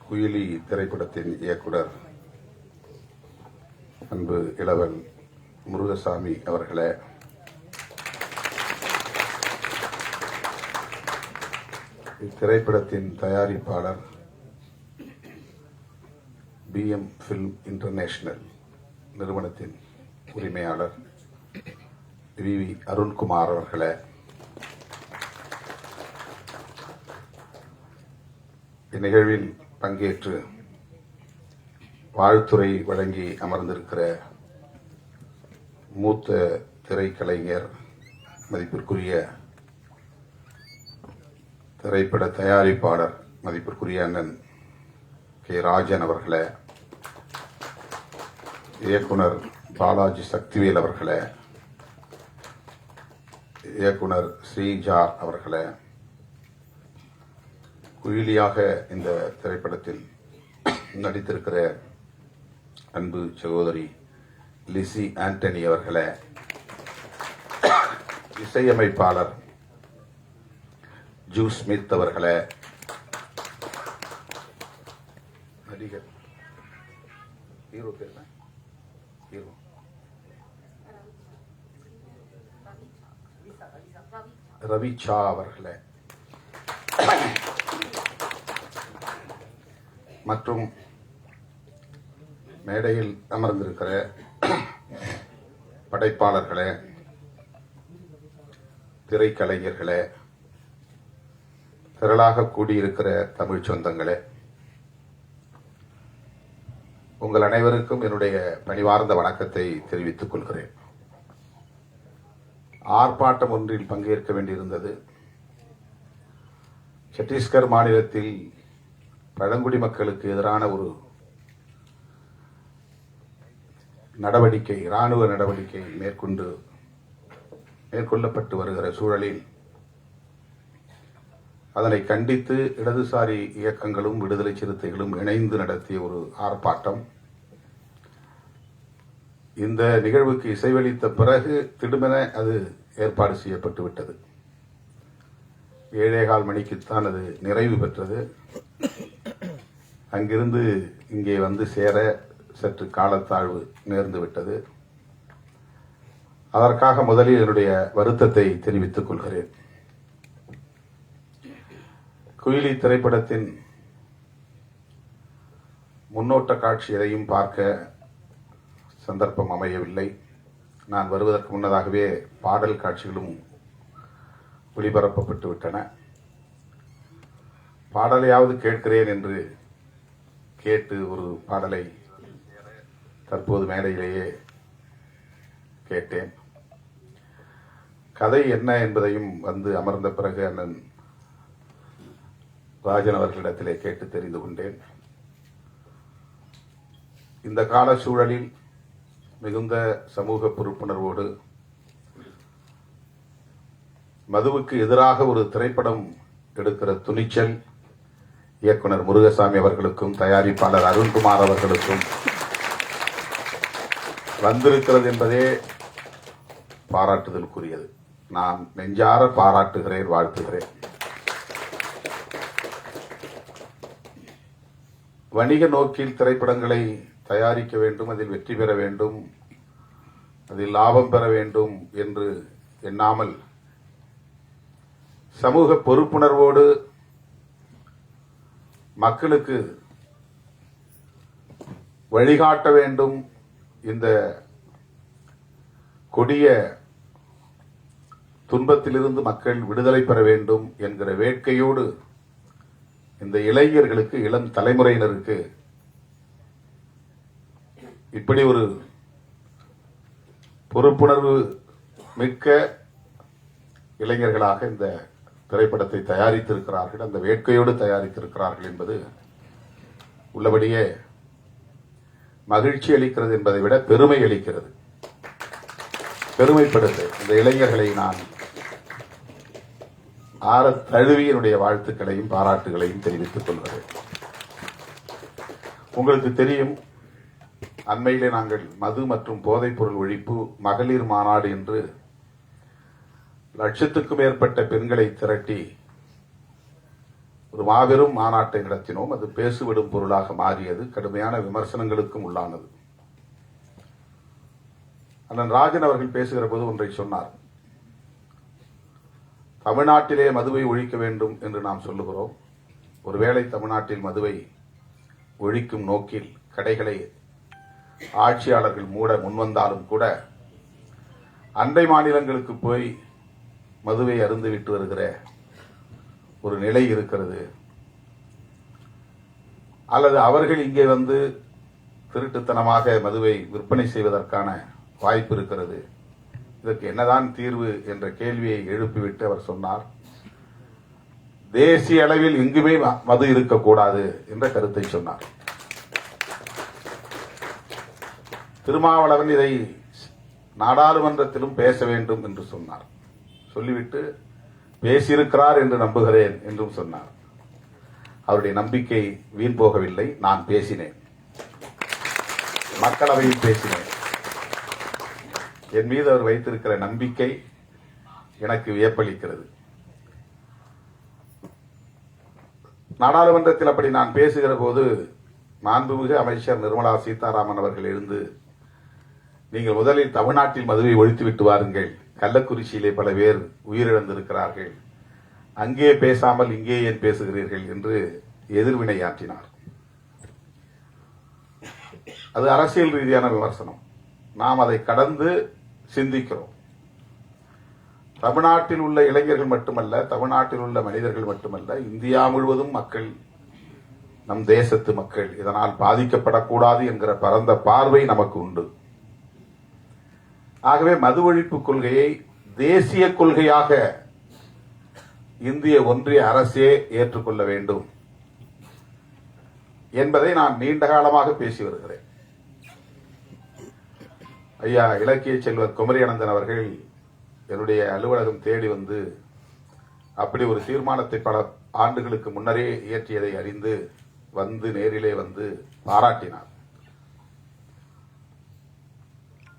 குயிலி திரைப்படத்தின் இயக்குனர் அன்பு இளவல் முருகசாமி அவர்களே, இத்திரைப்படத்தின் தயாரிப்பாளர் BM Film International நிறுவனத்தின் உரிமையாளர் VV அருண்குமார் அவர்களே, இந்நிகழ்வில் பங்கேற்று வாழ்த்துரை வழங்கி அமர்ந்திருக்கிற மூத்த திரைக்கலைஞர், மதிப்பிற்குரிய திரைப்பட தயாரிப்பாளர், மதிப்பிற்குரிய அண்ணன் K. ராஜன் அவர்களே, இயக்குனர் பாலாஜி சக்திவேல் அவர்களே, இயக்குனர் ஸ்ரீஜார் அவர்களே, குயிலியாக இந்த திரைப்படத்தில் நடித்திருக்கிற அன்பு சகோதரி லிசி ஆண்டனி அவர்களே, இசையமைப்பாளர் ஜூ ஸ்மித் அவர்களே, நடிகர் ஹீரோ பேர் ஹீரோ ரவி சா அவர்களே மற்றும் மேடையில் அமர்ந்திருக்கிற படைப்பாளர்களே, திரைக்கலைஞர்களே, திரளாக கூடியிருக்கிற தமிழ் சொந்தங்களே, உங்கள் அனைவருக்கும் என்னுடைய பணிவார்ந்த வணக்கத்தை தெரிவித்துக் கொள்கிறேன். ஆர்ப்பாட்டம் ஒன்றில் பங்கேற்க வேண்டியிருந்தது. சத்தீஸ்கர் மாநிலத்தில் பழங்குடி மக்களுக்கு எதிரான ஒரு நடவடிக்கை, இராணுவ நடவடிக்கை மேற்கொள்ளப்பட்டு வருகிற சூழலில் அதனை கண்டித்து இடதுசாரி இயக்கங்களும் விடுதலை சிறுத்தைகளும் இணைந்து நடத்திய ஒரு ஆர்ப்பாட்டம். இந்த நிகழ்வுக்கு இசைவளித்த பிறகு திடுமென அது ஏற்பாடு செய்யப்பட்டு விட்டது. 7:15 மணிக்குத்தான் அது நிறைவு பெற்றது. அங்கிருந்து இங்கே வந்து சேர சற்று காலத்தாழ்வு நேர்ந்து விட்டது. அதற்காக முதலில் என்னுடைய வருத்தத்தை தெரிவித்துக் கொள்கிறேன். குயிலி திரைப்படத்தின் முன்னோட்ட காட்சி எதையும் பார்க்க சந்தர்ப்பம் அமையவில்லை. நான் வருவதற்கு முன்னதாகவே பாடல் காட்சிகளும் ஒளிபரப்பப்பட்டு விட்டன. பாடலையாவது கேட்கிறேன் என்று கேட்டு ஒரு பாடலை தற்போது மேடையிலேயே கேட்டேன். கதை என்ன என்பதையும் வந்து அமர்ந்த பிறகு அண்ணன் ராஜன் அவர்களிடத்திலே கேட்டு தெரிந்து கொண்டேன். இந்த கால சூழலில் மிகுந்த சமூக பொறுப்புணர்வோடு மதுவுக்கு எதிராக ஒரு திரைப்படம் எடுக்கிற துணிச்சல் இயக்குனர் முருகசாமி அவர்களுக்கும் தயாரிப்பாளர் அருண்குமார் அவர்களுக்கும் வந்திருக்கிறது என்பதே பாராட்டுதலுக்குரியது. நான் நெஞ்சார பாராட்டுகிறேன், வாழ்த்துகிறேன். வணிக நோக்கில் திரைப்படங்களை தயாரிக்க வேண்டும், அதில் வெற்றி பெற வேண்டும், அதில் லாபம் பெற வேண்டும் என்று எண்ணாமல் சமூக பொறுப்புணர்வோடு மக்களுக்கு வழிகாட்ட வேண்டும், இந்த கொடிய துன்பத்திலிருந்து மக்கள் விடுதலை பெற வேண்டும் என்கிற வேட்கையோடு இந்த இளைஞர்களுக்கு, இளம் தலைமுறையினருக்கு இப்படி ஒரு பொறுப்புணர்வு மிக்க இளைஞர்களாக இந்த திரைப்படத்தை தயாரித்திருக்கிறார்கள், அந்த வேட்கையோடு தயாரித்திருக்கிறார்கள் என்பது உள்ளபடியே மகிழ்ச்சி அளிக்கிறது என்பதை விட பெருமை அளிக்கிறது, பெருமைப்படுது. இந்த இளைஞர்களை நான் ஆற தழுவி என்னுடைய வாழ்த்துக்களையும் பாராட்டுகளையும் தெரிவித்துக் கொள்கிறேன். உங்களுக்கு தெரியும், அண்மையிலே நாங்கள் மது மற்றும் போதைப் பொருள் ஒழிப்பு மகளிர் மாநாடு என்று லட்சத்துக்கும் மேற்பட்ட பெண்களை திரட்டி ஒரு மாபெரும் மாநாட்டை நடத்தினோம். அது பேசுவிடும் பொருளாக மாறியது, கடுமையான விமர்சனங்களுக்கும் உள்ளானது. அண்ணன் ராஜன் அவர்கள் பேசுகிற போது ஒன்றை சொன்னார். தமிழ்நாட்டிலே மதுவை ஒழிக்க வேண்டும் என்று நாம் சொல்லுகிறோம். ஒருவேளை தமிழ்நாட்டில் மதுவை ஒழிக்கும் நோக்கில் கடைகளை ஆட்சியாளர்கள் மூட முன்வந்தாலும் கூட அண்டை மாநிலங்களுக்கு போய் மதுவை அருந்துவிட்டு வருகிற ஒரு நிலை இருக்கிறது. அல்லது அவர்கள் இங்கே வந்து திருட்டுத்தனமாக மதுவை விற்பனை செய்வதற்கான வாய்ப்பு இருக்கிறது. இதற்கு என்னதான் தீர்வு என்ற கேள்வியை எழுப்பிவிட்டு அவர் சொன்னார், தேசிய அளவில் எங்குமே மது இருக்கக்கூடாது என்ற கருத்தை சொன்னார். திருமாவளவன் இதை நாடாளுமன்றத்திலும் பேச வேண்டும் என்று சொன்னார். சொல்லிவிட்டு பேசியிருக்கிறார் என்று நம்புகிறேன் என்றும் சொன்னார். அவருடைய நம்பிக்கை வீண் போகவில்லை. நான் பேசினேன், மக்களவையில் பேசினேன். என் மீது அவர் வைத்திருக்கிற நம்பிக்கை எனக்கு வியப்பளிக்கிறது. நாடாளுமன்றத்தில் அப்படி நான் பேசுகிற போது மாண்புமிகு அமைச்சர் நிர்மலா சீதாராமன் அவர்கள் எழுந்து, நீங்கள் முதலில் தமிழ்நாட்டில் மதுவை ஒழித்துவிட்டு வாருங்கள், கள்ளக்குறிச்சியிலே பல பேர் உயிரிழந்திருக்கிறார்கள், அங்கே பேசாமல் இங்கே ஏன் பேசுகிறீர்கள் என்று எதிர்வினையாற்றினார். அது அரசியல் ரீதியான விமர்சனம். நாம் அதை கடந்து சிந்திக்கிறோம். தமிழ்நாட்டில் உள்ள இளைஞர்கள் மட்டுமல்ல, தமிழ்நாட்டில் உள்ள மனிதர்கள் மட்டுமல்ல, இந்தியா முழுவதும் மக்கள், நம் தேசத்து மக்கள் இதனால் பாதிக்கப்படக்கூடாது என்கிற பரந்த பார்வை நமக்கு உண்டு. ஆகவே மது ஒழிப்பு கொள்கையை தேசிய கொள்கையாக இந்திய ஒன்றிய அரசே ஏற்றுக்கொள்ள வேண்டும் என்பதை நான் நீண்ட காலமாக பேசி வருகிறேன். ஐயா இலக்கிய செல்வர் குமரி அனந்தன் அவர்கள் என்னுடைய அலுவலகம் தேடி வந்து அப்படி ஒரு தீர்மானத்தை பல ஆண்டுகளுக்கு முன்னரே இயற்றியதை அறிந்து வந்து நேரிலே வந்து பாராட்டினார்.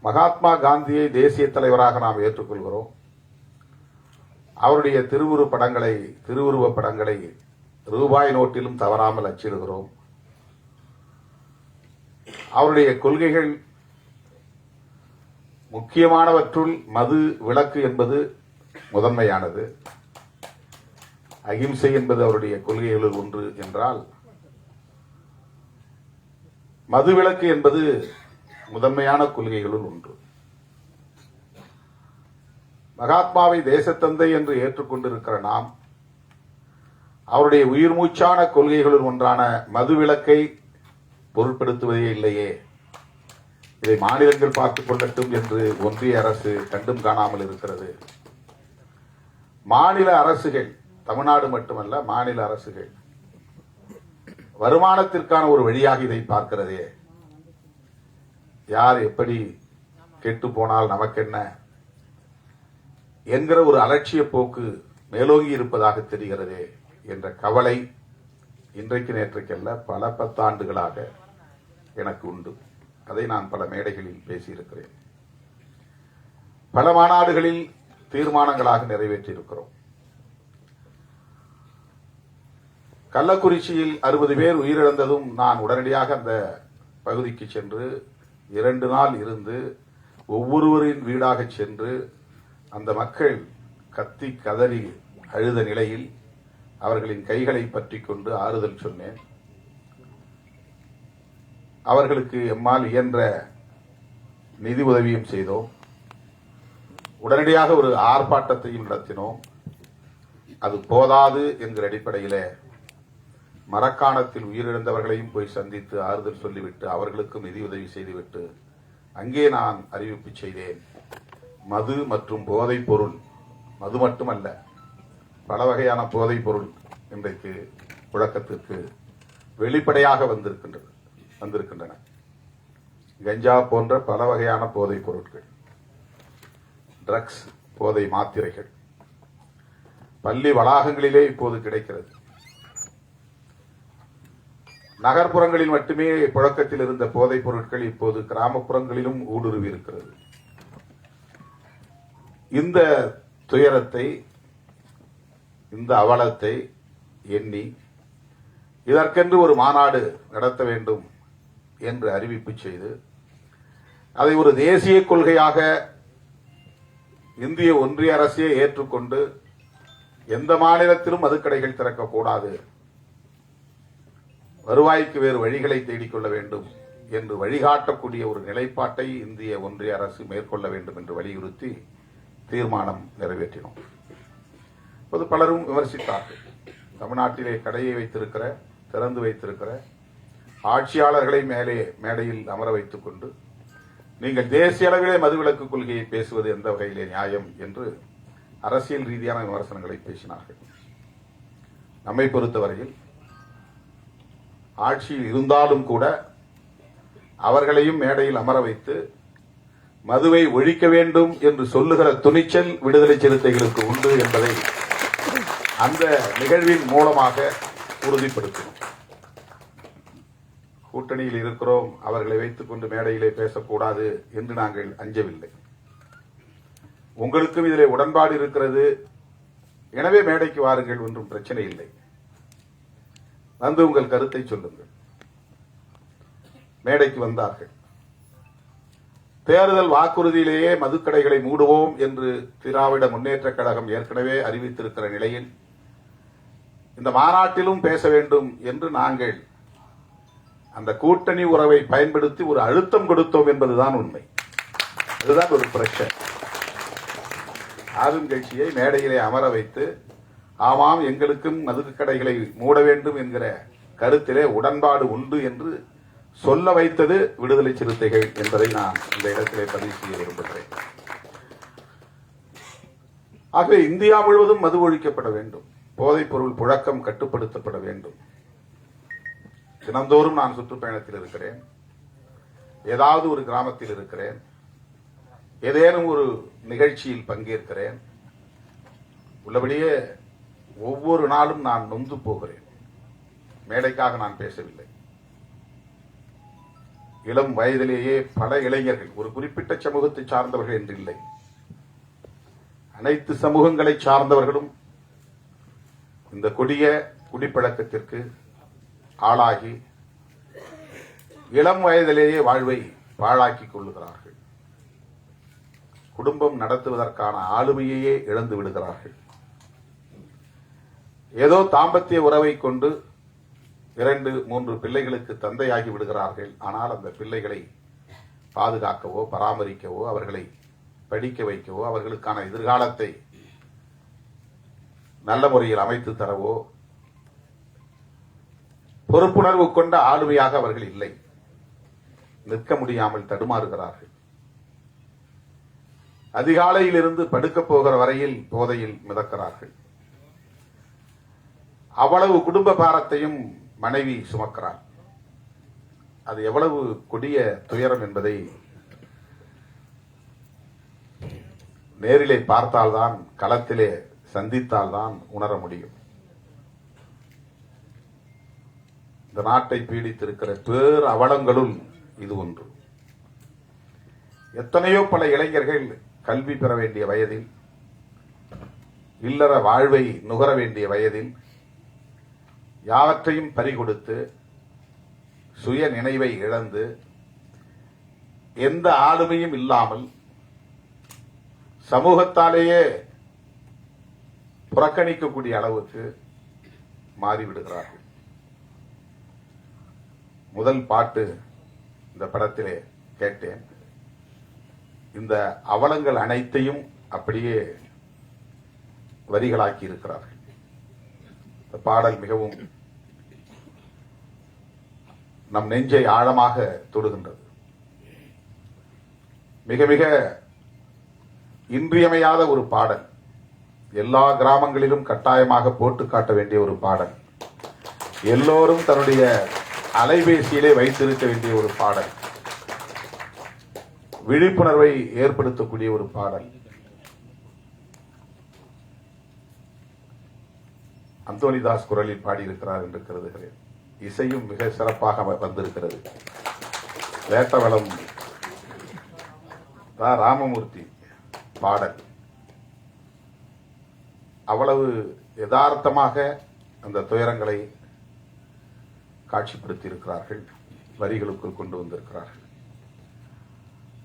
மகாத்மா காந்தியை தேசிய தலைவராக நாம் ஏற்றுக்கொள்கிறோம். அவருடைய திருவுருவ படங்களை ரூபாய் நோட்டிலும் தவறாமல் அச்சிடுகிறோம். அவருடைய கொள்கைகள் முக்கியமானவற்றுள் மது விலக்கு என்பது முதன்மையானது. அகிம்சை என்பது அவருடைய கொள்கைகளில் ஒன்று என்றால், மது விலக்கு என்பது முதன்மையான கொள்கைகளுள் ஒன்று. மகாத்மாவை தேசத்தந்தை என்று ஏற்றுக்கொண்டிருக்கிற நாம் அவருடைய உயிர் மூச்சான கொள்கைகளுள் ஒன்றான மது விலக்கை பொருட்படுத்துவதே இல்லையே. இதை மாநிலங்கள் பார்த்துக் கொள்ளட்டும் என்று ஒன்றிய அரசு கண்டும் காணாமல் இருக்கிறது. மாநில அரசுகள், தமிழ்நாடு மட்டுமல்ல, மாநில அரசுகள் வருமானத்திற்கான ஒரு வழியாக இதை பார்க்கிறதே. யார் எப்படி கெட்டு போனால் நமக்கென்ன என்கிற ஒரு அலட்சிய போக்கு மேலோங்கி இருப்பதாக தெரிகிறதே என்ற கவலை இன்றைக்கு நேற்றைக்கல்ல, பல பத்தாண்டுகளாக எனக்கு உண்டு. அதை நான் பல மேடைகளில் பேசியிருக்கிறேன். பல மாநாடுகளில் தீர்மானங்களாக நிறைவேற்றியிருக்கிறோம். கள்ளக்குறிச்சியில் 60 பேர் உயிரிழந்ததும் நான் உடனடியாக அந்த பகுதிக்கு சென்று 2 நாள் இருந்து ஒவ்வொருவரின் வீடாக சென்று அந்த மக்கள் கத்தி கதறி அழுத நிலையில் அவர்களின் கைகளை பற்றிக் கொண்டு ஆறுதல் சொன்னேன். அவர்களுக்கு எம்மால் இயன்ற நிதி உதவியும் செய்தோம். உடனடியாக ஒரு ஆர்ப்பாட்டத்தையும் நடத்தினோம். அது போதாது என்கிற அடிப்படையில் மரக்காணத்தில் உயிரிழந்தவர்களையும் போய் சந்தித்து ஆறுதல் சொல்லிவிட்டு அவர்களுக்கும் நிதி உதவி செய்துவிட்டு அங்கே நான் அறிவிப்பு செய்தேன். மது மற்றும் போதைப் பொருள், மது மட்டுமல்ல, பல வகையான போதைப் பொருள் இன்றைக்கு புழக்கத்திற்கு வெளிப்படையாக வந்திருக்கின்றன. கஞ்சா போன்ற பல வகையான போதைப் பொருட்கள், ட்ரக்ஸ், போதை மாத்திரைகள் பள்ளி வளாகங்களிலே இப்போது கிடைக்கிறது. நகர்ப்புறங்களில் மட்டுமே புழக்கத்தில் இருந்த போதைப் பொருட்கள் இப்போது கிராமப்புறங்களிலும் ஊடுருவி இருக்கிறது. இந்த துயரத்தை, இந்த அவலத்தை எண்ணி இதற்கென்று ஒரு மாநாடு நடத்த வேண்டும் என்று அறிவிப்பு செய்து அதை ஒரு தேசிய கொள்கையாக இந்திய ஒன்றிய அரசே ஏற்றுக்கொண்டு எந்த மாநிலத்திலும் மதுக்கடைகள் திறக்கக்கூடாது, வருவாய்க்கு வேறு வழிகளை தேடிக்கொள்ள வேண்டும் என்று வழிகாட்டக்கூடிய ஒரு நிலைப்பாட்டை இந்திய ஒன்றிய அரசு மேற்கொள்ள வேண்டும் என்று வலியுறுத்தி தீர்மானம் நிறைவேற்றினோம். இப்போது பலரும் விமர்சித்தார்கள். தமிழ்நாட்டிலே கடையை வைத்திருக்கிற, திறந்து வைத்திருக்கிற ஆட்சியாளர்களை மேடையில் அமர வைத்துக் கொண்டு நீங்கள் தேசிய அளவிலே மதுவிலக்கு கொள்கையை பேசுவது எந்த வகையிலே நியாயம் என்று அரசியல் ரீதியான விமர்சனங்களை பேசினார்கள். நம்மை பொறுத்தவரையில் ஆட்சியில் இருந்தாலும் கூட அவர்களையும் மேடையில் அமர வைத்து மதுவை ஒழிக்க வேண்டும் என்று சொல்லுகிற துணிச்சல் விடுதலை சிறுத்தைகளுக்கு உண்டு என்பதை அந்த நிகழ்வின் மூலமாக உறுதிப்படுத்தினோம். கூட்டணியில் இருக்கிறோம், அவர்களை வைத்துக் கொண்டு மேடையிலே பேசக்கூடாது என்று நாங்கள் அஞ்சவில்லை. உங்களுக்கும் இதிலே உடன்பாடு இருக்கிறது, எனவே மேடைக்கு வாருங்கள், ஒன்றும் பிரச்சனை இல்லை, வந்து உங்கள் கருத்தை சொல்லுங்கள். மேடைக்கு வந்தார்கள். தேர்தல் வாக்குறுதியிலேயே மதுக்கடைகளை மூடுவோம் என்று திராவிட முன்னேற்ற கழகம் ஏற்கனவே அறிவித்திருக்கிற நிலையில் இந்த மாநாட்டிலும் பேச வேண்டும் என்று நாங்கள் அந்த கூட்டணி உறவை பயன்படுத்தி ஒரு அழுத்தம் கொடுத்தோம் என்பதுதான் உண்மை. அதுதான் ஒரு பிரச்சனை. ஆளுங்கட்சியை மேடையிலே அமர வைத்து ஆமாம் எங்களுக்கும் மதுக்கடைகளை மூட வேண்டும் என்கிற கருத்திலே உடன்பாடு உண்டு என்று சொல்ல வைத்தது விடுதலை சிறுத்தைகள் என்பதை நான் இந்த இடத்திலே பதிவு செய்ய விரும்புகிறேன். ஆகவே இந்தியா முழுவதும் மது ஒழிக்கப்பட வேண்டும், போதைப் பொருள் புழக்கம் கட்டுப்படுத்தப்பட வேண்டும். தினந்தோறும் நான் சுற்றுப்பயணத்தில் இருக்கிறேன், ஏதாவது ஒரு கிராமத்தில் இருக்கிறேன், ஏதேனும் ஒரு நிகழ்ச்சியில் பங்கேற்கிறேன். உள்ளபடியே ஒவ்வொரு நாளும் நான் நொந்து போகிறேன். மேடைக்காக நான் பேசவில்லை. இளம் வயதிலேயே பல இளைஞர்கள், ஒரு குறிப்பிட்ட சமூகத்தை சார்ந்தவர்கள் என்று இல்லை, அனைத்து சமூகங்களை சார்ந்தவர்களும் இந்த கொடிய குடிப்பழக்கத்திற்கு ஆளாகி இளம் வயதிலேயே வாழ்வை பாழாக்கிக் கொள்ளுகிறார்கள். குடும்பம் நடத்துவதற்கான ஆளுமையையே இழந்து விடுகிறார்கள். ஏதோ தாம்பத்திய உறவை கொண்டு 2-3 பிள்ளைகளுக்கு தந்தையாகி விடுகிறார்கள். ஆனால் அந்த பிள்ளைகளை பாதுகாக்கவோ பராமரிக்கவோ அவர்களை படிக்க வைக்கவோ அவர்களுக்கான எதிர்காலத்தை நல்ல முறையில் அமைத்து தரவோ பொறுப்புணர்வு கொண்ட ஆளுமையாக அவர்கள் இல்லை. நிற்க முடியாமல் தடுமாறுகிறார்கள். அதிகாலையிலிருந்து படுக்கப் போகிற வரையில் போதையில் மிதக்கிறார்கள். அவ்வளவு குடும்ப பாரத்தையும் மனைவி சுமக்கிறார். அது எவ்வளவு கொடிய துயரம் என்பதை நேரிலே பார்த்தால்தான், களத்திலே சந்தித்தால்தான் உணர முடியும். இந்த நாட்டை பீடித்திருக்கிற பேர் அவலங்களுள் இது ஒன்று. எத்தனையோ பல இளைஞர்கள் கல்வி பெற வேண்டிய வயதில், இல்லற வாழ்வை நுகர வேண்டிய வயதில் யாவற்றையும் பறிகொடுத்து சுய நினைவை இழந்து எந்த ஆளுமையும் இல்லாமல் சமூகத்தாலேயே புறக்கணிக்கக்கூடிய அளவுக்கு மாறிவிடுகிறார்கள். முதல் பாட்டு இந்த படத்திலே கேட்டேன். இந்த அவலங்கள் அனைத்தையும் அப்படியே வரிகளாக்கி இருக்கிறார்கள். இந்த பாடல் மிகவும் நம் நெஞ்சை ஆழமாக தொடுகின்றது. மிக மிக இன்றியமையாத ஒரு பாடல். எல்லா கிராமங்களிலும் கட்டாயமாக போட்டு காட்ட வேண்டிய ஒரு பாடல். எல்லோரும் தன்னுடைய அலைபேசியிலே வைத்திருக்க வேண்டிய ஒரு பாடல். விழிப்புணர்வை ஏற்படுத்தக்கூடிய ஒரு பாடல். அந்தோனிதாஸ் குரலில் பாடியிருக்கிறார் என்று கருதுகிறேன். இசையும் மிக சிறப்பாக வந்திருக்கிறது. வேட்டவளம் ராமமூர்த்தி பாடல் அவ்வளவு யதார்த்தமாக அந்த துயரங்களை காட்சிப்படுத்தி இருக்கிறார்கள், வரிகளுக்குள் கொண்டு வந்திருக்கிறார்கள்.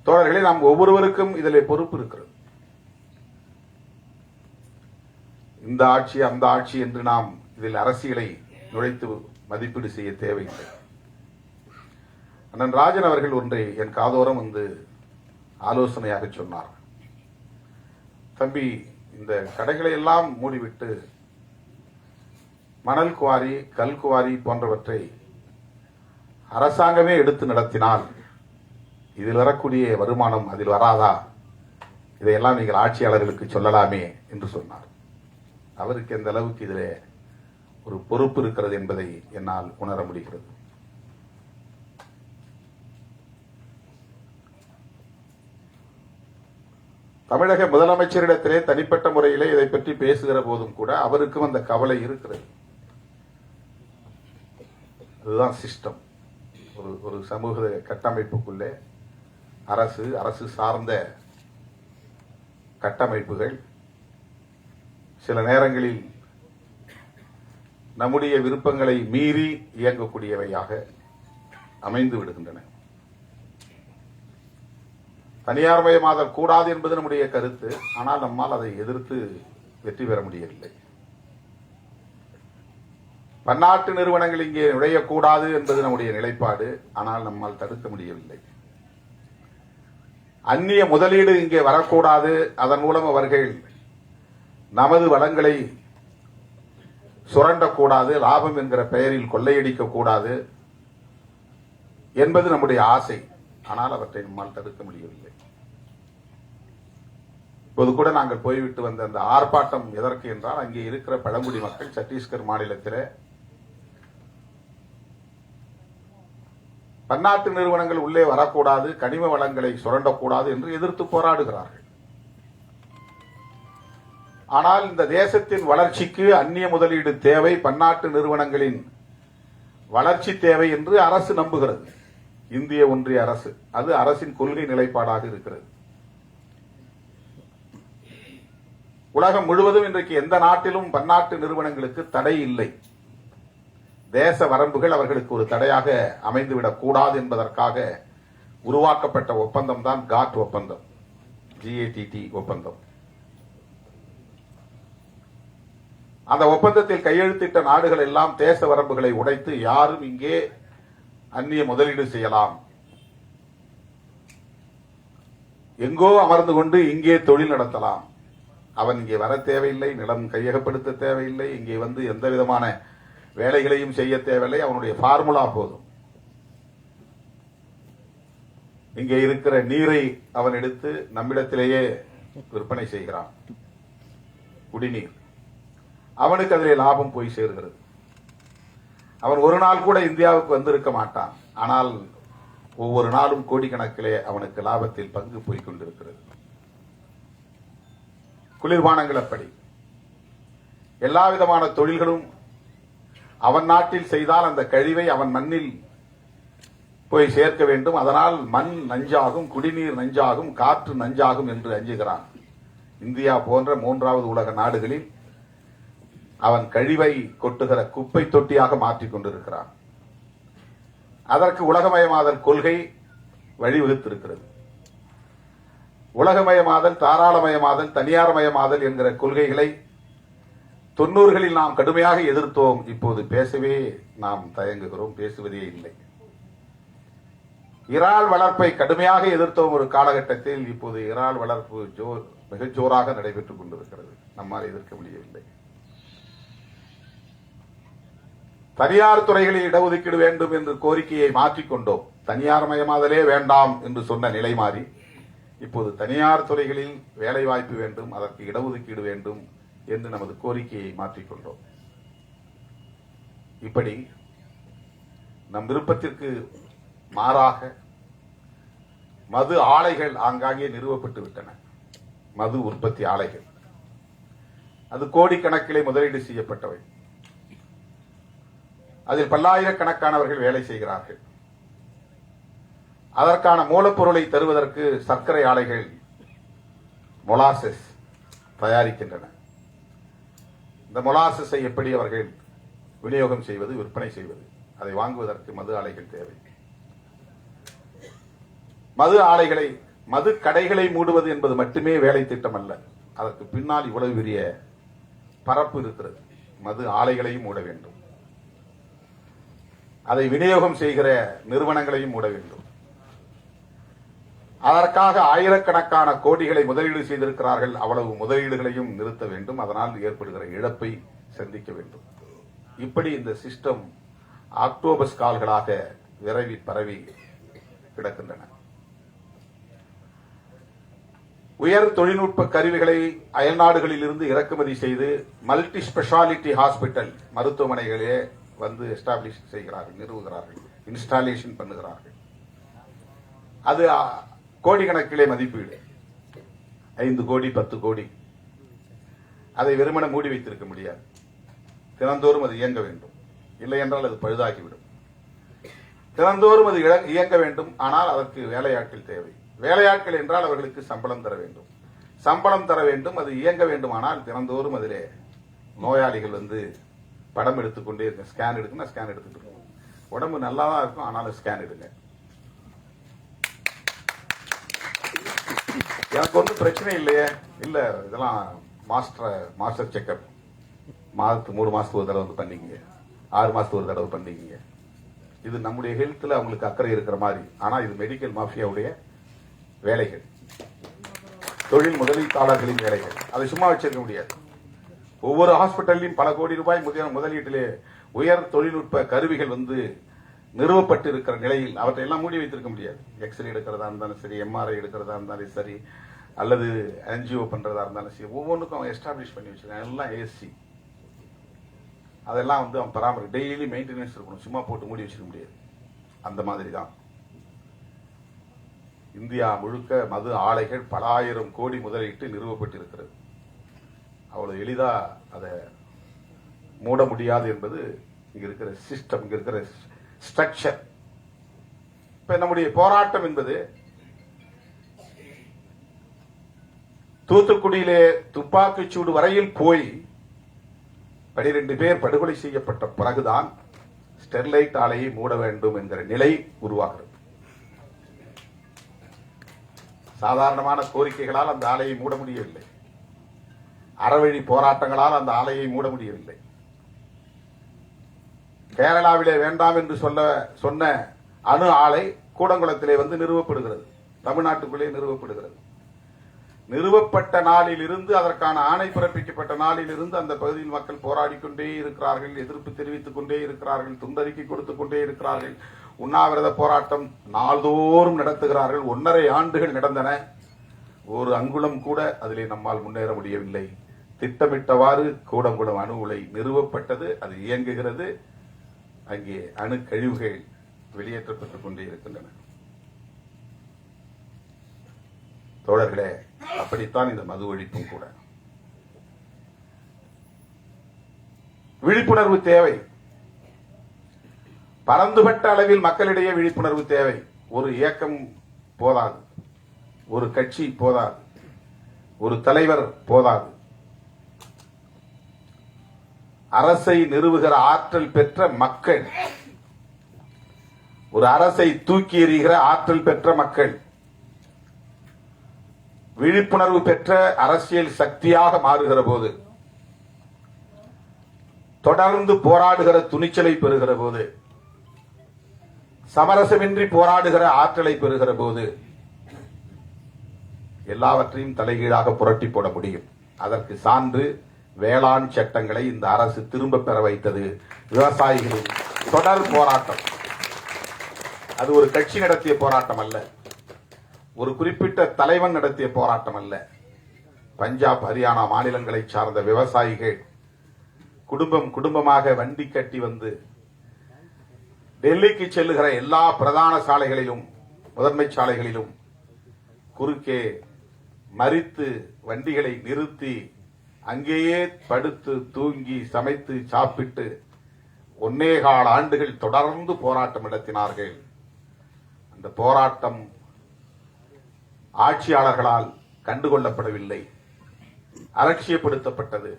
தோழர்களே, நாம் ஒவ்வொருவருக்கும் இதில் பொறுப்பு இருக்கிறது. இந்த ஆட்சி அந்த ஆட்சி என்று நாம் இதில் அரசியலை நுழைத்து மதிப்பீடு செய்ய தேவையில்லை. அண்ணன் ராஜன் அவர்கள் ஒன்றை என் காதோரம் வந்து ஆலோசனையாக சொன்னார். தம்பி, இந்த கடைகளை எல்லாம் மூடிவிட்டு மணல் குவாரி, கல் குவாரி போன்றவற்றை அரசாங்கமே எடுத்து நடத்தினால் இதில் வரக்கூடிய வருமானம் அதில் வராதா? இதையெல்லாம் நீங்கள் ஆட்சியாளர்களுக்கு சொல்லலாமே என்று சொன்னார். அவருக்கு எந்த அளவுக்கு இதிலே ஒரு பொறுப்பு இருக்கிறது என்பதை என்னால் உணர முடிகிறது. தமிழக முதலமைச்சரிடத்திலே தனிப்பட்ட முறையிலே இதை பற்றி பேசுகிற போதும் கூட அவருக்கும் அந்த கவலை இருக்கிறது. அதுதான் சிஸ்டம். ஒரு சமூக கட்டமைப்புக்குள்ளே அரசு சார்ந்த கட்டமைப்புகள் சில நேரங்களில் நம்முடைய விருப்பங்களை மீறி இயங்கக்கூடியவையாக அமைந்து விடுகின்றன. தனியார்மயமாதல் கூடாது என்பது நம்முடைய கருத்து. ஆனால் நம்மால் அதை எதிர்த்து வெற்றி பெற முடியவில்லை. பன்னாட்டு நிறுவனங்கள் இங்கே நுழையக்கூடாது என்பது நம்முடைய நிலைப்பாடு. ஆனால் நம்மால் தடுக்க முடியவில்லை. அந்நிய முதலீடு இங்கே வரக்கூடாது, அதன் மூலம் அவர்கள் நமது வளங்களை சுரண்டக்கூடாது, லாபம் என்கிற பெயரில் கொள்ளையடிக்க கூடாது என்பது நம்முடைய ஆசை. ஆனால் அவற்றை நம்மால் தடுக்க முடியவில்லை. இப்போது கூட நாங்கள் போய்விட்டு வந்த அந்த ஆர்ப்பாட்டம் எதற்கு என்றால், அங்கே இருக்கிற பழங்குடி மக்கள் சத்தீஸ்கர் மாநிலத்தில் பன்னாட்டு நிறுவனங்கள் உள்ளே வரக்கூடாது, கனிம வளங்களை சுரண்டக்கூடாது என்று எதிர்த்து போராடுகிறார்கள். ஆனால் இந்த தேசத்தின் வளர்ச்சிக்கு அந்நிய முதலீடு தேவை, பன்னாட்டு நிறுவனங்களின் வளர்ச்சி தேவை என்று அரசு நம்புகிறது. இந்திய ஒன்றிய அரசு, அது அரசின் கொள்கை நிலைப்பாடாக இருக்கிறது. உலகம் முழுவதும் இன்றைக்கு எந்த நாட்டிலும் பன்னாட்டு நிறுவனங்களுக்கு தடை இல்லை. தேச வரம்புகள் அவர்களுக்கு ஒரு தடையாக அமைந்துவிடக் கூடாது என்பதற்காக உருவாக்கப்பட்ட ஒப்பந்தம் தான் காட் ஒப்பந்தம், GATT ஒப்பந்தம். அந்த ஒப்பந்தத்தில் கையெழுத்திட்ட நாடுகள் எல்லாம் தேச வரம்புகளை உடைத்து யாரும் இங்கே அந்நிய முதலீடு செய்யலாம், எங்கோ அமர்ந்து கொண்டு இங்கே தொழில் நடத்தலாம், அவன் இங்கே வர தேவையில்லை, நிலம் கையகப்படுத்த தேவையில்லை, இங்கே வந்து எந்த விதமான வேலைகளையும் செய்ய தேவையில்லை, அவனுடைய ஃபார்முலா போதும். இங்கே இருக்கிற நீரை அவன் எடுத்து நம்மிடத்திலேயே விற்பனை செய்கிறான், குடிநீர். அவனுக்கு அதிலே லாபம் போய் சேர்கிறது. அவன் ஒரு நாள் கூட இந்தியாவுக்கு வந்திருக்க மாட்டான். ஆனால் ஒவ்வொரு நாளும் கோடிக்கணக்கிலே அவனுக்கு லாபத்தில் பங்கு போய் கொண்டிருக்கிறது. குளிர்பானங்கள் அப்படி. எல்லா விதமான தொழில்களும் அவன் நாட்டில் செய்தால் அந்த கழிவை அவன் மண்ணில் போய் சேர்க்க வேண்டும். அதனால் மண் நஞ்சாகும், குடிநீர் நஞ்சாகும், காற்று நஞ்சாகும் என்று அஞ்சுகிறான். இந்தியா போன்ற மூன்றாவது உலக நாடுகளில் அவன் கழிவை கொட்டுகிற குப்பை தொட்டியாக மாற்றிக் கொண்டிருக்கிறான். அதற்கு உலகமயமாதல் கொள்கை வழிவகுத்திருக்கிறது. உலகமயமாதல், தாராளமயமாதல், தனியார்மயமாதல் என்கிற கொள்கைகளை 90களில் நாம் கடுமையாக எதிர்த்தோம். இப்போது பேசவே நாம் தயங்குகிறோம், பேசுவதே இல்லை. இறால் வளர்ப்பை கடுமையாக எதிர்த்தோம் ஒரு காலகட்டத்தில். இப்போது இறால் வளர்ப்பு மிக ஜோராக நடைபெற்றுக் கொண்டிருக்கிறது. நம்மால் எதிர்க்க முடியவில்லை. தனியார் துறைகளில் இடஒதுக்கீடு வேண்டும் என்று கோரிக்கையை மாற்றிக்கொண்டோம். தனியார் மயமாதலே வேண்டாம் என்று சொன்ன நிலை மாறி இப்போது தனியார் துறைகளில் வேலை வாய்ப்பு வேண்டும், அதற்கு இடஒதுக்கீடு வேண்டும் என்று நமது கோரிக்கையை மாற்றிக்கொண்டோம். இப்படி நம் விருப்பத்திற்கு மாறாக மது ஆலைகள் ஆங்காங்கே நிறுவப்பட்டு விட்டன. மது உற்பத்தி ஆலைகள், அது கோடிக்கணக்கிலே முதலீடு செய்யப்பட்டவை. அதில் பல்லாயிரக்கணக்கானவர்கள் வேலை செய்கிறார்கள். அதற்கான மூலப்பொருளை தருவதற்கு சர்க்கரை ஆலைகள் மொலாசஸ் தயாரிக்கின்றன. இந்த மொலாசஸை எப்படி அவர்கள் விநியோகம் செய்வது, விற்பனை செய்வது, அதை வாங்குவதற்கு மது ஆலைகள் தேவை. மது ஆலைகளை, மது கடைகளை மூடுவது என்பது மட்டுமே வேலை திட்டம் அல்ல. அதற்கு பின்னால் இவ்வளவு பெரிய பரப்பு இருக்கிறது. மது ஆலைகளையும் மூட வேண்டும், அதை விநியோகம் செய்கிற நிறுவனங்களையும் மூட வேண்டும். அதற்காக ஆயிரக்கணக்கான கோடிகளை முதலீடு செய்திருக்கிறார்கள். அவ்வளவு முதலீடுகளையும் நிறுத்த வேண்டும். அதனால் ஏற்படுகிற இழப்பை சந்திக்க வேண்டும். இப்படி இந்த சிஸ்டம் ஆக்டோபஸ் கால்களாக விரைவி பரவி கிடக்கின்றன. உயர் தொழில்நுட்ப கருவிகளை அயல்நாடுகளில் இருந்து இறக்குமதி செய்து மல்டி ஸ்பெஷாலிட்டி ஹாஸ்பிட்டல் மருத்துவமனைகளே வந்து எஸ்டாப்ளிஷ் செய்கிறார்கள், நிறுவுகிறார்கள், இன்ஸ்டாலேஷன் பண்ணுகிறார்கள். அது கோடிக்கணக்கிலே மதிப்பீடு, 5 கோடி 10 கோடி. அதை வெறுமன மூடி வைத்திருக்க முடியாது. தினந்தோறும் அது இயங்க வேண்டும். இல்லை என்றால் அது பழுதாகிவிடும். தினந்தோறும் அது இயங்க வேண்டும். ஆனால் அதற்கு வேலையாட்கள் தேவை. வேலையாட்கள் என்றால் அவர்களுக்கு சம்பளம் தர வேண்டும். சம்பளம் தர வேண்டும். அது இயங்க வேண்டுமானால் தினந்தோறும் அதிலே நோயாளிகள் வந்து படம் எடுத்துக்கொண்டே இருக்க, ஸ்கேன் எடுக்கணும், ஸ்கேன் எடுத்துட்டு இருக்கணும். உடம்பு நல்லா தான் இருக்கும், ஆனாலும் ஸ்கேன் எடுங்க. எனக்கு ஒன்றும் பிரச்சனை இல்லையே. இல்ல, இதெல்லாம் மாஸ்டர் செக்அப் மாதத்துக்கு 3 மாசத்துக்கு ஒரு தடவை வந்து பண்ணிக்கங்க, 6 மாசத்துக்கு ஒரு தடவை பண்ணிக்கங்க. இது நம்முடைய ஹெல்த்ல அவங்களுக்கு அக்கறை இருக்கிற மாதிரி. ஆனா இது மெடிக்கல் மாஃபியாவுடைய வேலைகள், தொழில் முதலீட்டாளர்களின் வேலைகள். அதை சும்மா வச்சிருக்க முடியாது. ஒவ்வொரு ஹாஸ்பிட்டல்லையும் பல கோடி ரூபாய் முதலீட்டிலே உயர் தொழில்நுட்ப கருவிகள் வந்து நிறுவப்பட்டு இருக்கிற நிலையில் அவற்றை எல்லாம் மூடி வைத்திருக்க முடியாது. எக்ஸ்ரே எடுக்கிறதா இருந்தாலும் சரி, எம்ஆர்ஐ எடுக்கிறதா இருந்தாலும் சரி, அல்லது என்ஜிஓ பண்றதா இருந்தாலும் சரி, ஒவ்வொன்றுக்கும் எஸ்டாப்ளிஷ் பண்ணி வச்சிருக்காங்க. எல்லாம் ஏசி. அதெல்லாம் வந்து அவன் பராமரி, டெய்லி மெயின்டெனன்ஸ் இருக்கணும். சும்மா போட்டு மூடி வச்சிருக்க முடியாது. அந்த மாதிரி தான் இந்தியா முழுக்க மது ஆலைகள் பல ஆயிரம் கோடி முதலீட்டு நிறுவப்பட்டு இருக்கிறது. அவ்வளவு எளிதா அதை மூட முடியாது என்பது இங்க இருக்கிற சிஸ்டம், இங்க இருக்கிற ஸ்ட்ரக்சர். இப்ப நம்முடைய போராட்டம் என்பது தூத்துக்குடியிலே துப்பாக்கிச்சூடு வரையில் போய் 12 பேர் படுகொலை செய்யப்பட்ட பிறகுதான் ஸ்டெர்லைட் ஆலையை மூட வேண்டும் என்கிற நிலை உருவாகிறது. சாதாரணமான கோரிக்கைகளால் அந்த ஆலையை மூட முடியவில்லை. அறவழி போராட்டங்களால் அந்த ஆலையை மூட முடியவில்லை. கேரளாவிலே வேண்டாம் என்று சொன்ன அணு ஆலை கூடங்குளத்திலே வந்து நிறுவப்படுகிறது. தமிழ்நாட்டுக்குள்ளே நிறுவப்படுகிறது. நிறுவப்பட்ட நாளில் இருந்து, அதற்கான ஆணை பிறப்பிக்கப்பட்ட நாளில் இருந்து அந்த பகுதியில் மக்கள் போராடிக் கொண்டே இருக்கிறார்கள், எதிர்ப்பு தெரிவித்துக் கொண்டே இருக்கிறார்கள், துண்டறிக்கை கொடுத்துக் கொண்டே இருக்கிறார்கள், உண்ணாவிரத போராட்டம் நாள்தோறும் நடத்துகிறார்கள். 1.5 ஆண்டுகள் நடந்தன. ஒரு அங்குலம் கூட அதிலே நம்மால் முன்னேற முடியவில்லை. திட்டமிட்டவாறு கூடங்குளம் அணு உலை நிறுவப்பட்டது, அது இயங்குகிறது. அங்கே அணு கழிவுகள் வெளியேற்றப்பட்டுக் கொண்டே இருக்கின்றன. தோழர்களே, அப்படித்தான் இந்த மது ஒழிப்பும் கூட. விழிப்புணர்வு தேவை. பரந்துபட்ட அளவில் மக்களிடையே விழிப்புணர்வு தேவை. ஒரு இயக்கம் போதாது, ஒரு கட்சி போதாது, ஒரு தலைவர் போதாது. அரசை நிறுவுகிற ஆற்றல் பெற்ற மக்கள், ஒரு அரசை தூக்கி எறிகிற ஆற்றல் பெற்ற மக்கள், விழிப்புணர்வு பெற்ற அரசியல் சக்தியாக மாறுகிற போது, தொடர்ந்து போராடுகிற துணிச்சலை பெறுகிற போது, சமரசமின்றி போராடுகிற ஆற்றலை பெறுகிற போது எல்லாவற்றையும் தலைகீழாக புரட்டி போட முடியும். அதற்கு சான்று வேளாண் சட்டங்களை இந்த அரசு திரும்ப பெற வைத்தது. விவசாயிகளின் தொடர் போராட்டம். அது ஒரு கட்சி நடத்திய போராட்டம் அல்ல, ஒரு குறிப்பிட்ட தலைவன் நடத்திய போராட்டம் அல்ல. பஞ்சாப், ஹரியானா மாநிலங்களை சார்ந்த விவசாயிகள் குடும்பம் குடும்பமாக வண்டி கட்டி வந்து டெல்லிக்கு செல்லுகிற எல்லா பிரதான சாலைகளிலும், முதன்மை சாலைகளிலும் குறுக்கே மறித்து வண்டிகளை நிறுத்தி அங்கேயே படுத்து தூங்கி சமைத்து சாப்பிட்டு 1.25 ஆண்டுகள் தொடர்ந்து போராட்டம் நடத்தினார்கள். அந்த போராட்டம் ஆட்சியாளர்களால் கண்டுகொள்ளப்படவில்லை, அலட்சியப்படுத்தப்பட்டது.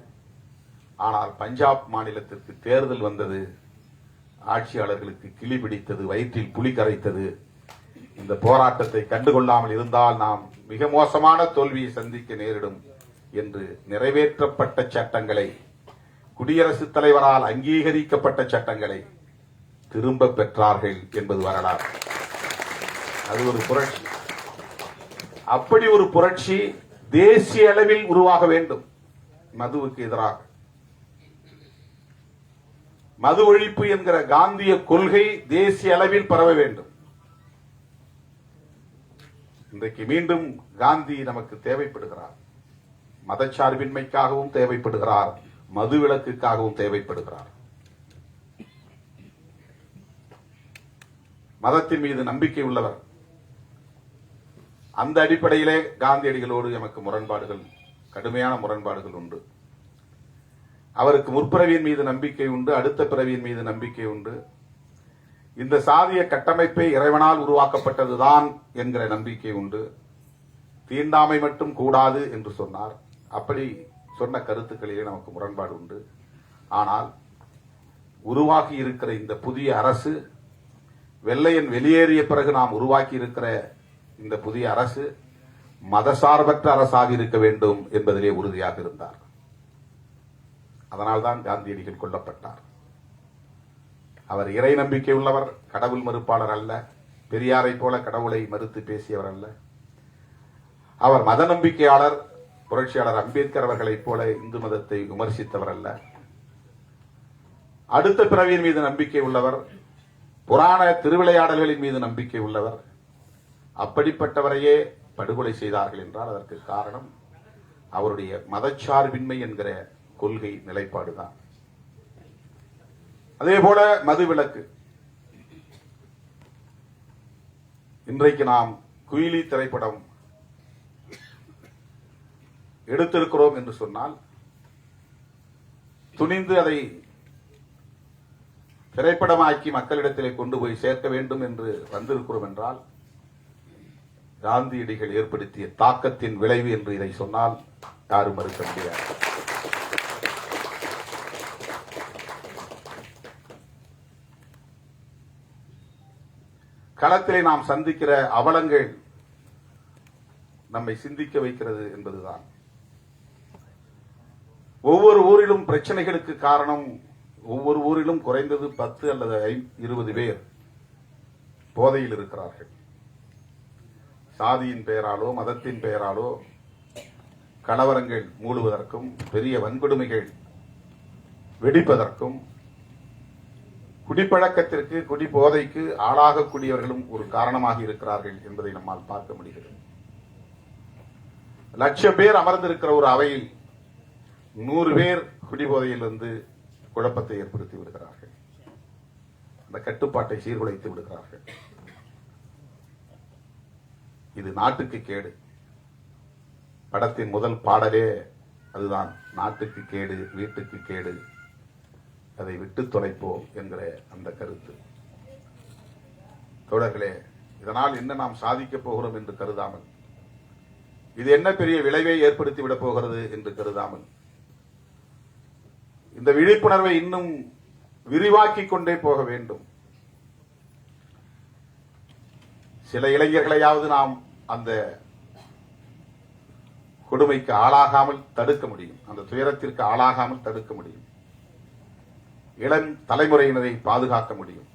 ஆனால் பஞ்சாப் மாநிலத்திற்கு தேர்தல் வந்தது. ஆட்சியாளர்களுக்கு கிளி பிடித்தது, வயிற்றில் புலி கரைத்தது. இந்த போராட்டத்தை கண்டுகொள்ளாமல் இருந்தால் நாம் மிக மோசமான தோல்வியை சந்திக்க நேரிடும் என்று நிறைவேற்றப்பட்ட சட்டங்களை, குடியரசுத் தலைவரால் அங்கீகரிக்கப்பட்ட சட்டங்களை திரும்ப பெற்றார்கள் என்பது வரலாறு. அது ஒரு புரட்சி. அப்படி ஒரு புரட்சி தேசிய அளவில் உருவாக வேண்டும். மதுவுக்கு எதிராக மது ஒழிப்பு என்கிற காந்திய கொள்கை தேசிய அளவில் பரவ வேண்டும். இன்றைக்கு மீண்டும் காந்தி நமக்கு தேவைப்படுகிறார். மதச்சார்பின்மைக்காகவும் தேவைப்படுகிறார், மது விலக்குக்காகவும் தேவைப்படுகிறார். மதத்தின் மீது நம்பிக்கை உள்ளவர். அந்த அடிப்படையிலே காந்தியடிகளோடு எமக்கு முரண்பாடுகள், கடுமையான முரண்பாடுகள் உண்டு. அவருக்கு முற்பிறவியின் மீது நம்பிக்கை உண்டு, அடுத்த பிறவியின் மீது நம்பிக்கை உண்டு. இந்த சாதிய கட்டமைப்பை இறைவனால் உருவாக்கப்பட்டதுதான் என்கிற நம்பிக்கை உண்டு. தீண்டாமை மட்டும் கூடாது என்று சொன்னார். அப்படி சொன்ன கருத்துக்களிலே நமக்கு முரண்பாடு உண்டு. ஆனால் உருவாக்கி இருக்கிற இந்த புதிய அரசு, வெள்ளையன் வெளியேறிய பிறகு நாம் உருவாக்கி இருக்கிற இந்த புதிய அரசு மதசார்பற்ற அரசாக இருக்க வேண்டும் என்பதிலே உறுதியாக இருந்தார். அதனால்தான் காந்தியடிகள் கொல்லப்பட்டார். அவர் இறை நம்பிக்கை உள்ளவர், கடவுள் மறுப்பாளர் அல்ல. பெரியாரை போல கடவுளை மறுத்து பேசியவர் அல்ல. அவர் மத நம்பிக்கையாளர். புரட்சியாளர் அம்பேத்கர் அவர்களைப் போல இந்து மதத்தை விமர்சித்தவர் அல்ல. அடுத்த பிறவியின் மீது நம்பிக்கை உள்ளவர், புராண திருவிளையாடல்களின் மீது நம்பிக்கை உள்ளவர். அப்படிப்பட்டவரையே படுகொலை செய்தார்கள் என்றால் அதற்கு காரணம் அவருடைய மதச்சார்பின்மை என்கிற கொள்கை நிலைப்பாடுதான். அதேபோல மதுவிலக்கு. இன்றைக்கு நாம் குயிலி திரைப்படம் எடுத்திருக்கிறோம் என்று சொன்னால், துணிந்து அதை திரைப்படமாக்கி மக்களிடத்திலே கொண்டு போய் சேர்க்க வேண்டும் என்று வந்திருக்கிறோம் என்றால், காந்தியடிகள் ஏற்படுத்திய தாக்கத்தின் விளைவு என்று இதை சொன்னால் யாரும் மறுக்க முடியாது. களத்திலே நாம் சந்திக்கிற அவலங்கள் நம்மை சிந்திக்க வைக்கிறது என்பதுதான். ஒவ்வொரு ஊரிலும் பிரச்சனைகளுக்கு காரணம், ஒவ்வொரு ஊரிலும் குறைந்தது 10 அல்லது 20 பேர் போதையில் இருக்கிறார்கள். சாதியின் பெயராலோ மதத்தின் பெயராலோ கலவரங்கள் மூடுவதற்கும் பெரிய வன்கொடுமைகள் வெடிப்பதற்கும் குடிப்பழக்கத்திற்கு, குடிபோதைக்கு ஆளாகக்கூடியவர்களும் ஒரு காரணமாக இருக்கிறார்கள் என்பதை நம்மால் பார்க்க முடிகிறது. 1,00,000 பேர் அமர்ந்திருக்கிற ஒரு அவையில் 100 பேர் குடிபோதையில் வந்து குழப்பத்தை ஏற்படுத்தி விடுகிறார்கள். அந்த கட்டுப்பாட்டை சீர்குலைத்து விடுகிறார்கள். இது நாட்டுக்கு கேடு. படத்தின் முதல் பாடலே அதுதான், நாட்டுக்கு கேடு, வீட்டுக்கு கேடு, அதை விட்டு தொலைப்போம் என்கிற அந்த கருத்து. தோழர்களே, இதனால் என்ன நாம் சாதிக்கப் போகிறோம் என்று கருதாமல், இது என்ன பெரிய விளைவை ஏற்படுத்திவிடப் போகிறது என்று கருதாமல், இந்த விழிப்புணர்வை இன்னும் விரிவாக்கிக் கொண்டே போக வேண்டும். சில இளைஞர்களையாவது நாம் அந்த கொடுமைக்கு ஆளாகாமல் தடுக்க முடியும், அந்த துயரத்திற்கு ஆளாகாமல் தடுக்க முடியும். இளம் தலைமுறையினரை பாதுகாக்க முடியும்.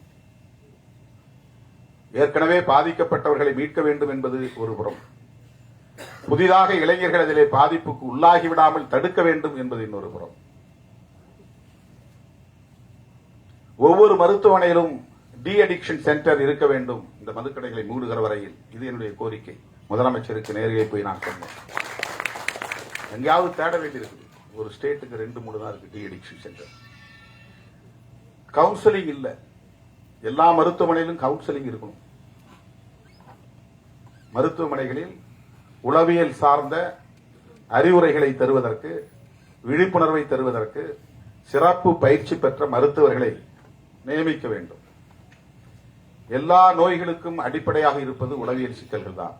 ஏற்கனவே பாதிக்கப்பட்டவர்களை மீட்க வேண்டும் என்பது ஒரு புறம், புதிதாக இளைஞர்கள் அதிலே பாதிப்புக்கு உள்ளாகிவிடாமல் தடுக்க வேண்டும் என்பது இன்னொரு புறம். ஒவ்வொரு மருத்துவமனையிலும் டி அடிக்ஷன் சென்டர் இருக்க வேண்டும் இந்த மதுக்கடைகளை மூடுகிற வரையில். இது என்னுடைய கோரிக்கை. முதலமைச்சருக்கு நேரிலே போய் நான் சொன்னேன். எங்கேயாவது தேட வேண்டியிருக்கு. ஒரு ஸ்டேட்டுக்கு 2-3 தான் இருக்கு டி அடிக்ஷன் சென்டர். கவுன்சிலிங் இல்ல. எல்லா மருத்துவமனையிலும் கவுன்சிலிங் இருக்கணும். மருத்துவமனைகளில் உளவியல் சார்ந்த அறிவுரைகளை தருவதற்கு, விழிப்புணர்வை தருவதற்கு சிறப்பு பயிற்சி பெற்ற மருத்துவர்களை நியமிக்க வேண்டும். எல்லா நோய்களுக்கும் அடிப்படையாக இருப்பது உளவியல் சிக்கல்கள் தான்.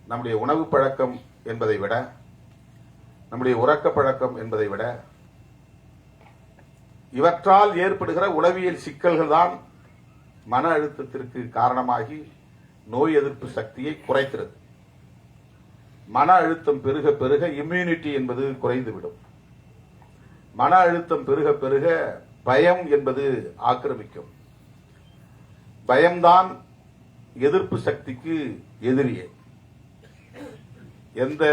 நம்முடைய உணவு பழக்கம் என்பதை விட, நம்முடைய உறக்க பழக்கம் என்பதை விட, இவற்றால் ஏற்படுகிற உளவியல் சிக்கல்கள் தான் மன அழுத்தத்திற்கு காரணமாகி நோய் எதிர்ப்பு சக்தியை குறைக்கிறது. மன அழுத்தம் பெருக பெருக இம்யூனிட்டி என்பது குறைந்துவிடும். மன அழுத்தம் பெருக பெருக பயம் என்பது ஆக்கிரமிக்கும். பயம்தான் எதிர்ப்பு சக்திக்கு எதிரியே. எந்த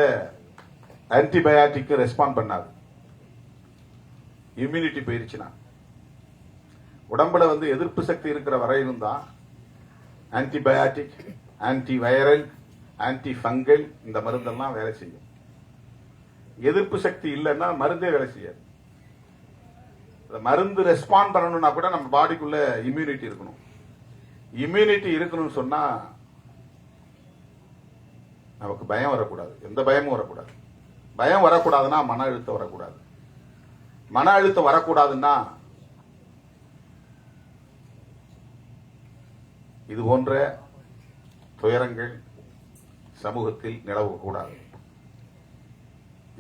ஆன்டிபயாட்டிக்கும் ரெஸ்பாண்ட் பண்ணாது. இம்யூனிட்டி போயிருச்சுன்னா உடம்புல எதிர்ப்பு சக்தி இருக்கிற வரையிலும் தான் antibiotic, anti viral, anti fungal இந்த மருந்தெல்லாம் வேலை செய்யும். எதிர்ப்பு சக்தி இல்லைன்னா மருந்தே வேலை செய்யாது. மருந்து ரெஸ்பாண்ட் பண்ணணும்னா கூட நம்ம பாடிக்குள்ள இம்யூனிட்டி இருக்கணும். இம்யூனிட்டி இருக்கணும்னு சொன்னா நமக்கு பயம் வரக்கூடாது. எந்த பயமும் வரக்கூடாது. பயம் வரக்கூடாதுன்னா மன அழுத்தம் வரக்கூடாது. மன அழுத்தம் வரக்கூடாதுன்னா இது போன்ற துயரங்கள் சமூகத்தில் நிலவக்கூடாது.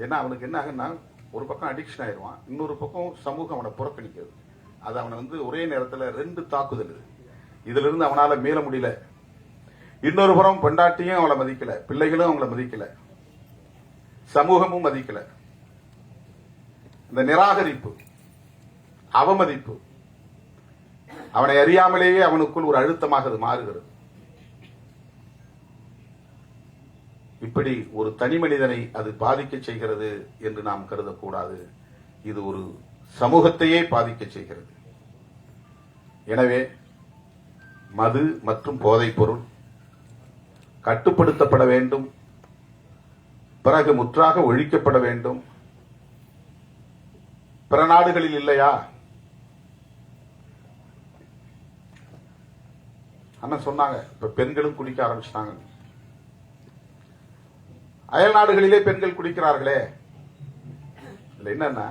ஏன்னா அவனுக்கு என்ன ஆகுன்னா, ஒரு பக்கம் அடிக்ஷன் ஆயிடுவான், இன்னொரு பக்கம் சமூகம் அவனை புறக்கணிக்கிறது. அது அவனை ஒரே நேரத்தில் 2 தாக்குதல். இதுல இருந்து அவனால மீள முடியல. இன்னொரு புறம் பொண்டாட்டியும் அவளை மதிக்கல, பிள்ளைகளும் அவங்கள மதிக்கல, சமூகமும் மதிக்கல. இந்த நிராகரிப்பு, அவமதிப்பு அவனை அறியாமலேயே அவனுக்குள் ஒரு அழுத்தமாக அது மாறுகிறது. இப்படி ஒரு தனி மனிதனை அது பாதிக்க செய்கிறது என்று நாம் கருதக்கூடாது. இது ஒரு சமூகத்தையே பாதிக்க செய்கிறது. எனவே மது மற்றும் போதைப் பொருள் கட்டுப்படுத்தப்பட வேண்டும். பிறகு முற்றாக ஒழிக்கப்பட வேண்டும். பிற நாடுகளில் இல்லையா? அண்ணன் சொன்னாங்க, இப்ப பெண்களும் குடிக்க ஆரம்பிச்சிட்டாங்க. அயல் நாடுகளிலே பெண்கள் குடிக்கிறார்களே. என்னன்னா,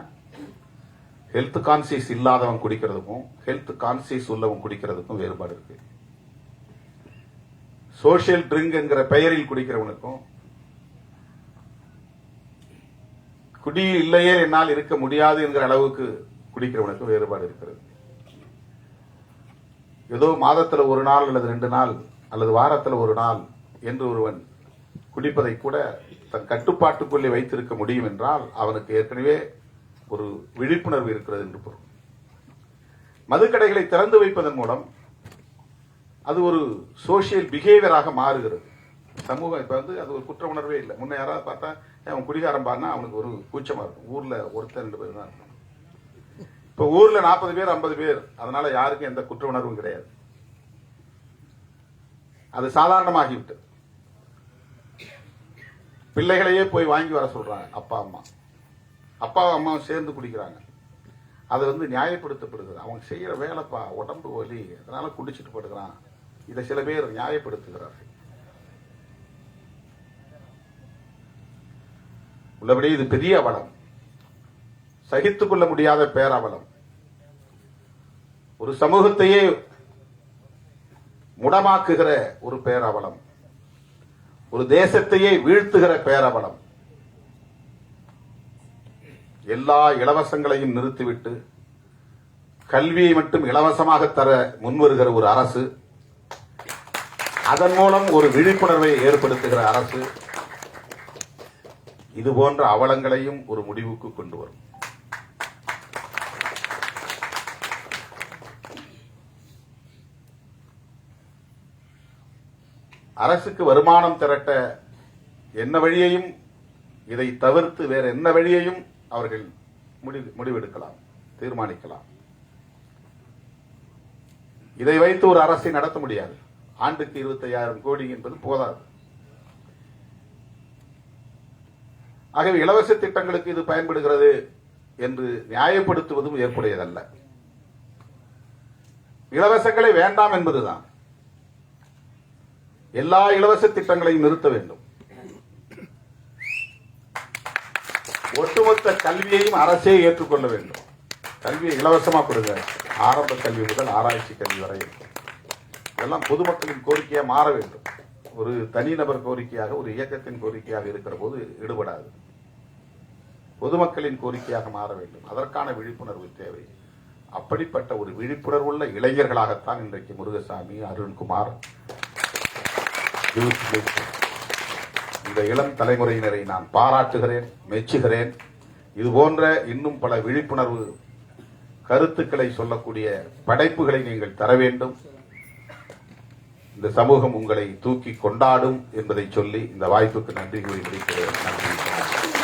ஹெல்த் கான்சியஸ் இல்லாதவன் குடிக்கிறதுக்கும் ஹெல்த் கான்சியஸ் உள்ளவன் குடிக்கிறதுக்கும் வேறுபாடு இருக்கு. சோசியல் ட்ரிங்க் என்கிற பெயரில் குடிக்கிறவனுக்கும், குடி இல்லையே என்னால் இருக்க முடியாது என்கிற அளவுக்கு குடிக்கிறவனுக்கும் வேறுபாடு இருக்கிறது. ஏதோ மாதத்தில் 1 நாள் அல்லது 2 நாள் அல்லது வாரத்தில் 1 நாள் என்று ஒருவன் குடிப்பதை கூட தன் கட்டுப்பாட்டுக்குள்ளே வைத்திருக்க முடியும் என்றால் அவனுக்கு ஏற்கனவே ஒரு விழிப்புணர்வு இருக்கிறது என்று பொருள். மதுக்கடைகளை திறந்து வைப்பதன் மூலம் அது ஒரு சோசியல் பிஹேவியராக மாறுகிறது. சமூகம் இப்ப அது ஒரு குற்ற உணர்வே இல்லை. முன்ன யாராவது பார்த்தா அவன் குடிகாரம் பாருன்னா அவனுக்கு ஒரு கூச்சமா இருக்கும். ஊர்ல 1-2 பேர் தான் இருக்கும். இப்ப ஊர்ல 40 பேர் 50 பேர், அதனால யாருக்கும் எந்த குற்ற உணர்வும் கிடையாது. அது சாதாரணமாகிவிட்டு பிள்ளைகளையே போய் வாங்கி வர சொல்றாங்க. அப்பா அம்மாவும் சேர்ந்து குடிக்கிறாங்க. அது நியாயப்படுத்தப்படுகிறது. அவங்க செய்யற வேலைப்பா, உடம்பு வலி, அதனால குடிச்சிட்டு படுக்கிறான். இதை சில பேர் நியாயப்படுத்துகிறார்கள். உள்ளபடி இது பெரிய அவலம், சகித்துக் கொள்ள முடியாத பேரவலம். ஒரு சமூகத்தையே முடமாக்குகிற ஒரு பேரவலம், ஒரு தேசத்தையே வீழ்த்துகிற பேரவலம். எல்லா இலவசங்களையும் நிறுத்திவிட்டு கல்வியை மட்டும் இலவசமாக தர முன்வருகிற ஒரு அரசு, அதன் மூலம் ஒரு விழிப்புணர்வை ஏற்படுத்துகிற அரசு, இது போன்ற அவலங்களையும் ஒரு முடிவுக்கு கொண்டு வரும். அரசுக்கு வருமானம் திரட்ட என்ன வழியையும், இதை தவிர்த்து வேற என்ன வழியையும் அவர்கள் முடிவெடுக்கலாம், தீர்மானிக்கலாம். இதை வைத்து ஒரு அரசை நடத்த முடியாது. ஆண்டுக்கு 25,000 கோடி என்பது போதாது. ஆகவே இலவச திட்டங்களுக்கு இது பயன்படுகிறது என்று நியாயப்படுத்துவதும் ஏற்புடையதல்ல. இலவசங்களை வேண்டாம் என்பதுதான். எல்லா இலவச திட்டங்களையும் நிறுத்த வேண்டும். ஒட்டுமொத்த கல்வியையும் அரசே ஏற்றுக்கொள்ள வேண்டும். கல்வியை இலவசமா கொடுங்க, ஆரம்ப கல்வி முதல் ஆராய்ச்சி கல்வி வரை. இதெல்லாம் பொதுமக்களின் கோரிக்கையாக மாற வேண்டும். ஒரு தனிநபர் கோரிக்கையாக, ஒரு இயக்கத்தின் கோரிக்கையாக இருக்கிற போது ஈடுபடாது. பொதுமக்களின் கோரிக்கையாக மாற வேண்டும். அதற்கான விழிப்புணர்வு தேவை. அப்படிப்பட்ட ஒரு விழிப்புணர்வுள்ள இளைஞர்களாகத்தான் இன்றைக்கு முருகசாமி, அருண்குமார், இந்த இளம் தலைமுறையினரை நான் பாராட்டுகிறேன், மெச்சுகிறேன். இது போன்ற இன்னும் பல விழிப்புணர்வு கருத்துக்களை சொல்லக்கூடிய படைப்புகளை நீங்கள் தர வேண்டும். இந்த சமூகம் உங்களை தூக்கி கொண்டாடும் என்பதை சொல்லி இந்த வாய்ப்புக்கு நன்றி கூறி முடிக்கிறேன். நன்றி.